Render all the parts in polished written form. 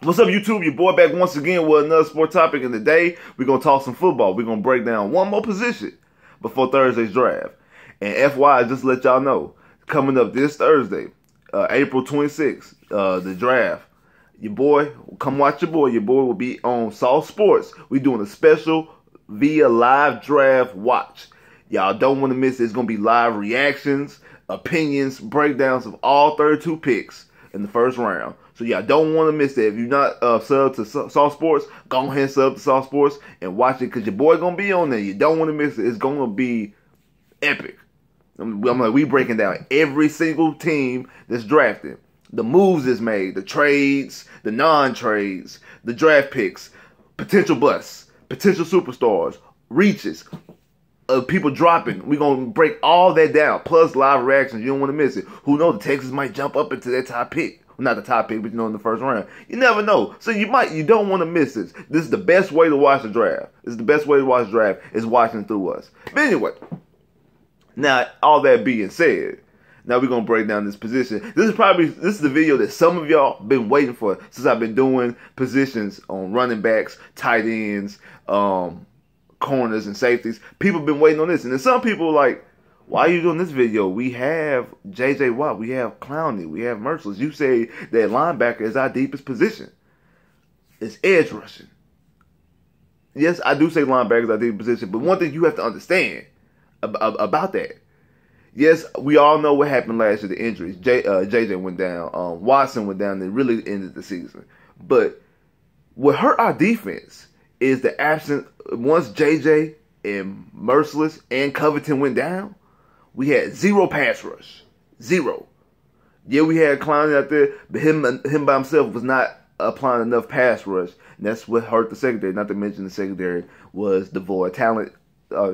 What's up, YouTube? Your boy back once again with another sport topic. And today, we're going to talk some football. We're going to break down one more position before Thursday's draft. And FYI, just to let y'all know, coming up this Thursday, April 26th, the draft. Your boy, come watch your boy. Your boy will be on Soft Sports. We're doing a special via live draft watch. Y'all don't want to miss it. It's going to be live reactions, opinions, breakdowns of all 32 picks in the first round. So y'all don't want to miss that. If you're not sub to Soft Sports, go ahead and sub to Soft Sports and watch it because your boy going to be on there. You don't want to miss it. It's going to be epic. I'm like, we breaking down every single team that's drafted. The moves that's made, the trades, the non-trades, the draft picks, potential busts, potential superstars, reaches, people dropping. We're going to break all that down, plus live reactions. You don't want to miss it. Who knows? The Texans might jump up into that top pick. Well, not the top pick, but in the first round. You never know. So you don't want to miss this. This is the best way to watch the draft. This is the best way to watch the draft is watching through us. But anyway, now all that being said, now we're going to break down this position. This is the video that some of y'all been waiting for since I've been doing positions on running backs, tight ends, corners, and safeties. People been waiting on this. And then some people are like, why are you doing this video? We have J.J. Watt, we have Clowney, we have Merciless. You say that linebacker is our deepest position. It's edge rushing. Yes, I do say linebacker is our deepest position, but one thing you have to understand about that. Yes, we all know what happened last year, the injuries. J.J. went down. Watson went down and really ended the season. But what hurt our defense is the absence. Once J.J. and Merciless and Covington went down, we had zero pass rush. Zero. Yeah, we had Clowney out there, but him by himself was not applying enough pass rush. And that's what hurt the secondary. Not to mention the secondary was devoid of talent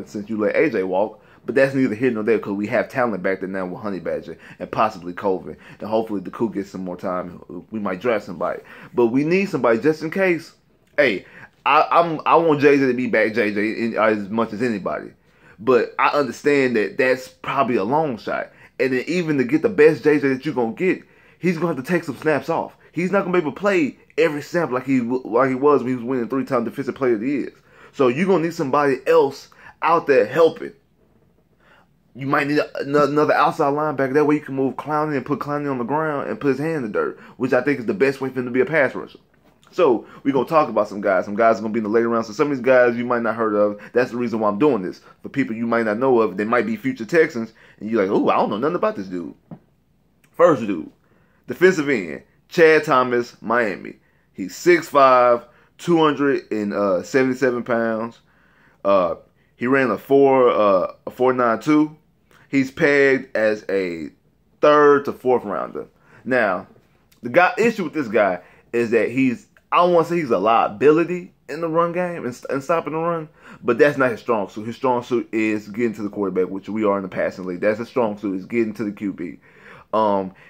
since you let AJ walk. But that's neither here nor there because we have talent back there now with Honey Badger and possibly Colvin. And hopefully the Coup gets some more time. We might draft somebody. But we need somebody just in case. Hey, I want JJ to be back, JJ, as much as anybody. But I understand that that's probably a long shot. And then even to get the best JJ that you're going to get, he's going to have to take some snaps off. He's not going to be able to play every snap like he was when he was winning 3-time Defensive Player of the Year. So you're going to need somebody else out there helping. You might need another outside linebacker. That way you can move Clowney and put Clowney on the ground and put his hand in the dirt, which I think is the best way for him to be a pass rusher. So we're going to talk about some guys. Some guys are going to be in the later rounds. So some of these guys you might not heard of. That's the reason why I'm doing this. For people you might not know of, they might be future Texans. And you're like, oh, I don't know nothing about this dude. First dude, defensive end, Chad Thomas, Miami. He's 6'5", 277 pounds. He ran a 4.92. He's pegged as a 3rd to 4th rounder. Now, the issue with this guy is that I don't want to say he's a liability in the run game and stopping the run, but that's not his strong suit. His strong suit is getting to the quarterback, which we are in the passing league. That's his strong suit, is getting to the QB.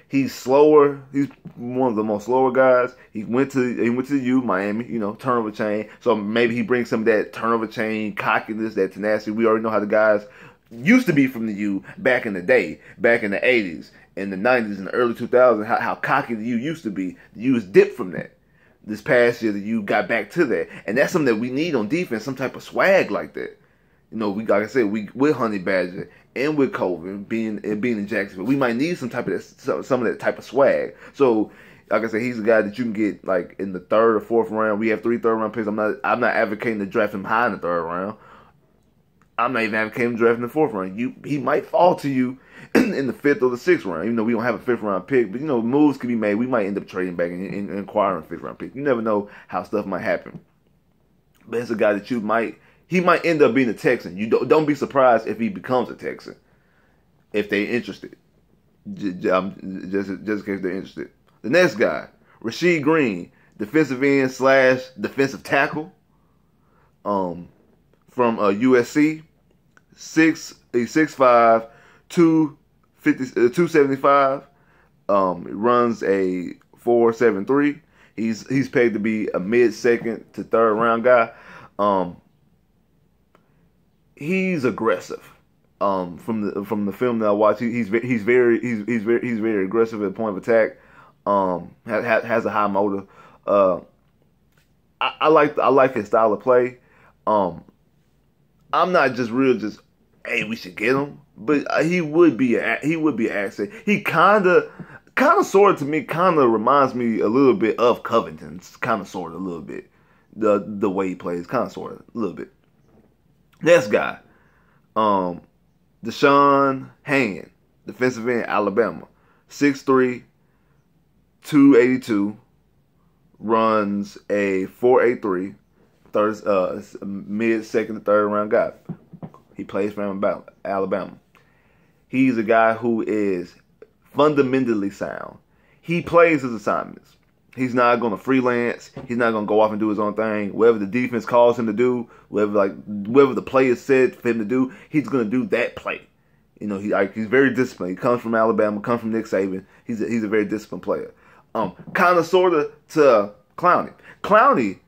He's slower. He's one of the most slower guys. He went to U, Miami, turnover chain. So maybe he brings some of that turnover chain cockiness, that tenacity. We already know how the guys used to be from the U back in the day, back in the 80s, in the 90s, and the early 2000s, how cocky the U used to be. The U has dipped from that. This past year, the U got back to that. And that's something that we need on defense, some type of swag like that. Like I said, with Honey Badger and with Colvin being in Jacksonville, we might need some of that type of swag. So, like I said, he's a guy that you can get like in the 3rd or 4th round. We have 3 third-round picks. I'm not advocating to draft him high in the 3rd round. I'm not even advocating drafting in the 4th round. He might fall to you in the 5th or the 6th round. Even though we don't have a 5th round pick, but moves can be made. We might end up trading back and acquiring a 5th round pick. You never know how stuff might happen. But it's a guy that he might end up being a Texan. You don't be surprised if he becomes a Texan if they're interested. Just in case they're interested. The next guy, Rasheed Green, defensive end / defensive tackle. From USC, he's 6'5", 275. Runs a 4.73. He's pegged to be a mid-second to 3rd round guy. He's aggressive. From the film that I watched, he's very aggressive at the point of attack. Has a high motor. Uh, I like his style of play. I'm not just real just hey we should get him, but he would be an asset. He kind of sort of to me kind of reminds me a little bit of Covington, kind of sort of a little bit. The way he plays, kind of sort of a little bit. Next guy, Deshaun Hand, defensive end, Alabama, 6'3", 282, runs a 4.83, mid, second, to third round guy. He plays for Alabama. He's a guy who is fundamentally sound. He plays his assignments. He's not going to freelance. He's not going to go off and do his own thing. Whatever the defense calls him to do, whatever the play is said for him to do, he's going to do that play. You know, he's very disciplined. He comes from Alabama, comes from Nick Saban. He's a very disciplined player. Kind of sort of to Clowney. Clowney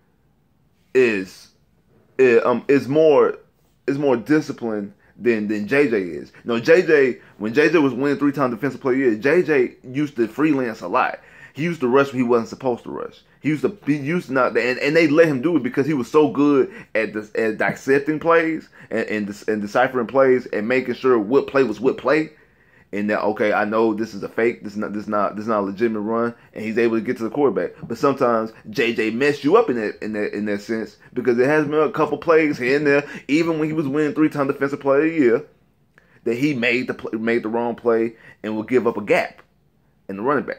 is more disciplined than JJ is. You know, JJ, when JJ was winning 3-time defensive player of the year, JJ used to freelance a lot. He used to rush when he wasn't supposed to rush. He used to not, and they let him do it because he was so good at dissecting plays and deciphering plays and making sure what play was what play. And that, okay, I know this is a fake. This is not a legitimate run, and he's able to get to the quarterback. But sometimes JJ messed you up in that sense because there has been a couple plays here and there, even when he was winning 3-time defensive player of the year, that he made the wrong play and will give up a gap in the running back.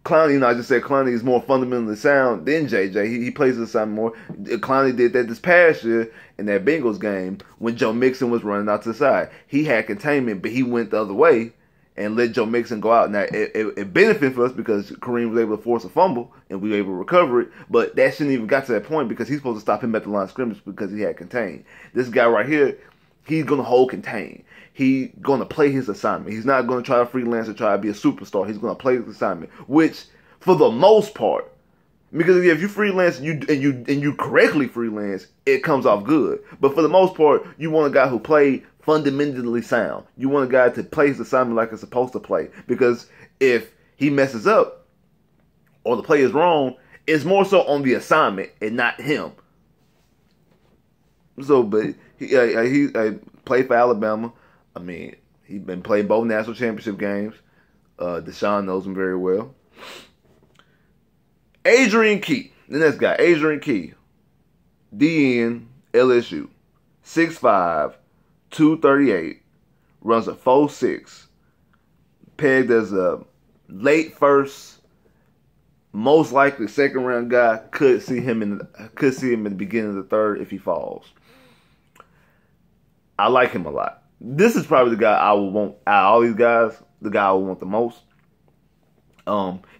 Clowney, I just said Clowney is more fundamentally sound than JJ. He plays his assignment more. Clowney did that this past year in that Bengals game when Joe Mixon was running out to the side. He had containment, but he went the other way and let Joe Mixon go out. Now, it benefited for us because Kareem was able to force a fumble and we were able to recover it, but that shouldn't even got to that point because he's supposed to stop him at the line of scrimmage because he had contained. This guy right here, he's going to hold contain. He's going to play his assignment. He's not going to try to freelance or try to be a superstar. He's going to play his assignment, which, for the most part, because if you freelance and you correctly freelance, it comes off good. But for the most part, you want a guy who played fundamentally sound. You want a guy to play his assignment like it's supposed to play. Because if he messes up or the play is wrong, it's more so on the assignment and not him. So, but he played for Alabama. I mean, he's been playing both national championship games. Deshaun knows him very well. Adrian Key, the next guy, Adrian Key, DN, LSU, 6'5", 238, runs a 4.6, pegged as a late first, most likely second round guy. Could see him in the beginning of the third if he falls. I like him a lot. This is probably the guy I would want out of all these guys, the guy I would want the most.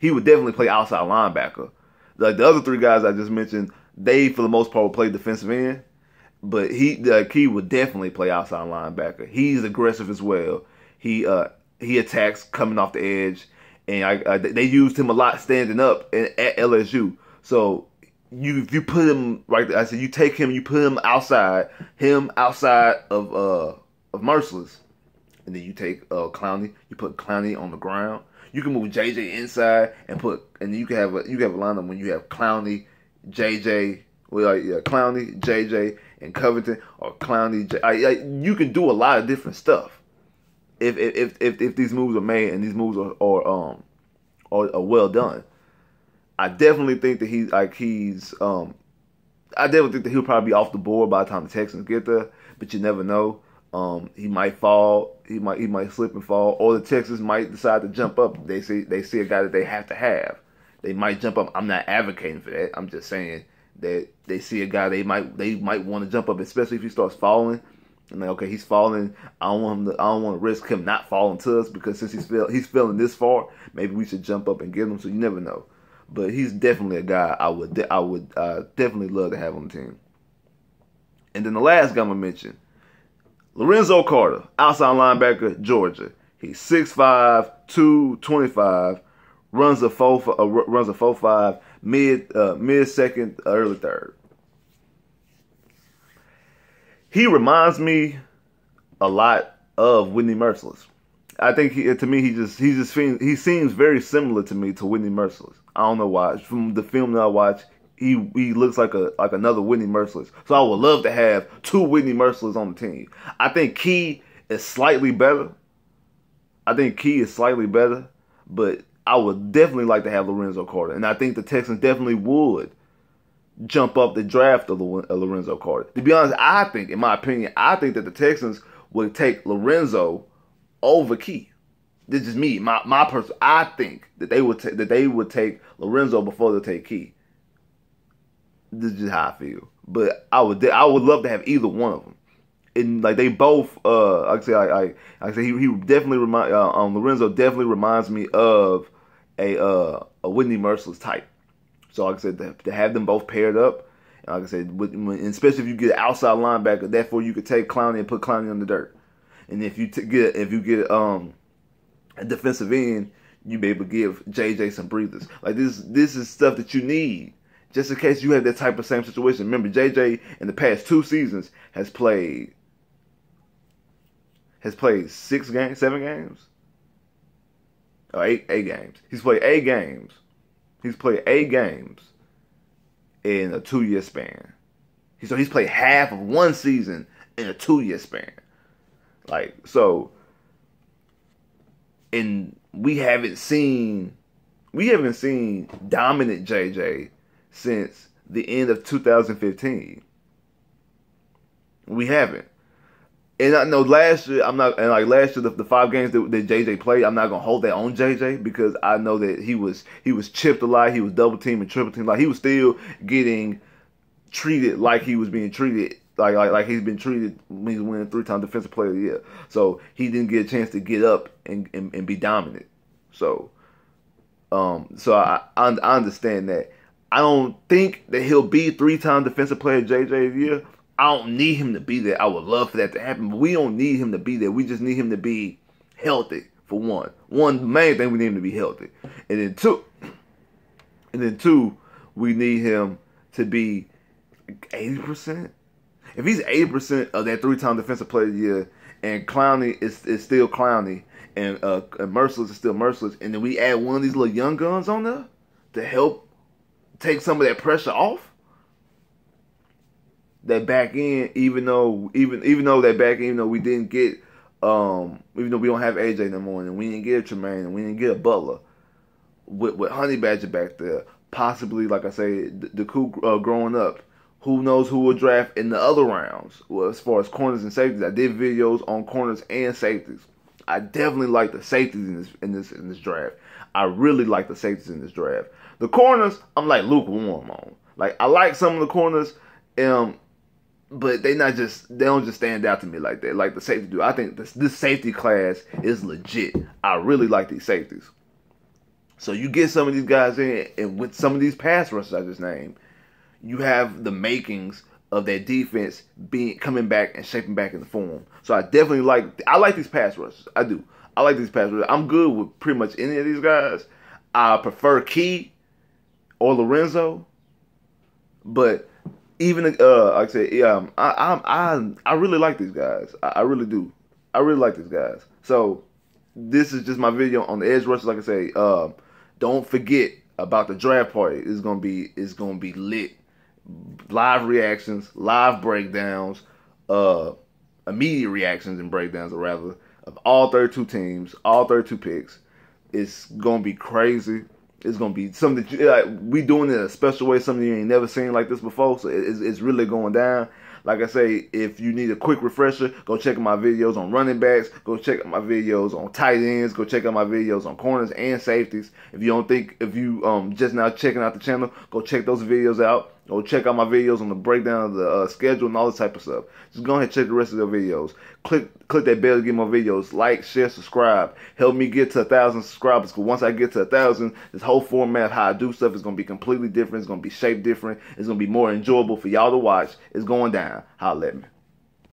He would definitely play outside linebacker. Like the other three guys I just mentioned, they for the most part would play defensive end, but Key would definitely play outside linebacker. He's aggressive as well. He attacks coming off the edge, and they used him a lot standing up at LSU. So if you put him right there, I said you take him, you put him outside of Merciless, and then you take Clowney, you put Clowney on the ground. You can move JJ inside and you can have a lineup when you have Clowney, JJ, Clowney, JJ, and Covington, or Clowney. You can do a lot of different stuff if these moves are made and these moves are well done. I definitely think that he'll probably be off the board by the time the Texans get there, but you never know. He might fall. He might slip and fall, or the Texans might decide to jump up. They see a guy that they have to have. They might jump up. I'm not advocating for that. I'm just saying that they see a guy they might want to jump up, especially if he starts falling. And like, okay, he's falling. I don't want to risk him not falling to us because since he's falling this far, maybe we should jump up and get him. So you never know. But he's definitely a guy I would definitely love to have on the team. And then the last guy I'm gonna mention, Lorenzo Carter, outside linebacker, Georgia. He's 6'5", 225, runs a 4.5, mid second, early third. He reminds me a lot of Whitney Merciless. I think to me he seems very similar to me to Whitney Merciless. I don't know why. From the film that I watch, he looks like another Whitney Merciless. So I would love to have two Whitney Merciless on the team. I think Key is slightly better. But I would definitely like to have Lorenzo Carter, and I think the Texans definitely would jump up the draft of Lorenzo Carter. To be honest, I think, in my opinion, that the Texans would take Lorenzo over Key. This is me, my person. I think that they would take Lorenzo before they take Key. This is just how I feel. But I would love to have either one of them. And like they both, like I say, he definitely Lorenzo definitely reminds me of a Whitney Merciless type. So like I said, to have them both paired up, and like I said, especially if you get an outside linebacker, therefore you could take Clowney and put Clowney on the dirt. And if you get a defensive end, you be able to give JJ some breathers. Like this is stuff that you need just in case you have that type of same situation. Remember, JJ in the past 2 seasons has played 6 games, 7 games, or 8 games. He's played 8 games. He's played 8 games in a 2-year span. So he's played half of 1 season in a 2-year span. Like, so, and we haven't seen dominant JJ since the end of 2015. We haven't. And I know last year, the 5 games that JJ played, I'm not gonna hold that on JJ because I know that he was chipped a lot, he was double teamed and triple teamed, like he was still getting treated like he was being treated, like he's been treated when he's winning 3-time Defensive Player of the Year. So he didn't get a chance to get up and be dominant. So I understand that. I don't think that he'll be 3-time Defensive Player JJ of the Year. I don't need him to be there. I would love for that to happen, but we don't need him to be there. We just need him to be healthy, for one. One main thing, we need him to be healthy. And then two, we need him to be 80%. If he's 80% of that 3-time Defensive Player of the Year, and Clowney is still Clowney, and Merciless is still Merciless, and then we add one of these little young guns on there to help take some of that pressure off, that back end, even though that back end, even though we didn't get, even though we don't have AJ no more, and we didn't get a Tremaine, and we didn't get a Butler, with Honey Badger back there, possibly, like I say, the coup growing up, who knows who will draft in the other rounds. Well, as far as corners and safeties, I did videos on corners and safeties. I definitely like the safeties in this draft. I really like the safeties in this draft. The corners, I'm like lukewarm on. Like, I like some of the corners, but they don't just stand out to me like that, like the safety do. I think this safety class is legit. I really like these safeties. So you get some of these guys in, and with some of these pass rushers I just named, you have the makings of that defense coming back and shaping back in the form. So I like these pass rushers. I do. I like these pass rushers. I'm good with pretty much any of these guys. I prefer Key or Lorenzo, but even like I said, I really like these guys. I really do. I really like these guys. So this is just my video on the edge rushers. Like I say, don't forget about the draft party. It's gonna be lit. Live reactions, live breakdowns, immediate reactions and breakdowns, or rather, of all 32 teams, all 32 picks. It's gonna be crazy. It's gonna be something that we doing it in a special way, something you ain't never seen like this before. So it's really going down. Like I say, if you need a quick refresher, go check out my videos on running backs. Go check out my videos on tight ends. Go check out my videos on corners and safeties. If you just now checking out the channel, go check those videos out. Go check out my videos on the breakdown of the schedule and all this type of stuff. Just go ahead and check the rest of the videos. Click that bell to get more videos. Like, share, subscribe. Help me get to 1,000 subscribers. Because once I get to 1,000, this whole format of how I do stuff is going to be completely different. It's going to be shaped different. It's going to be more enjoyable for y'all to watch. It's going down. Holla at me.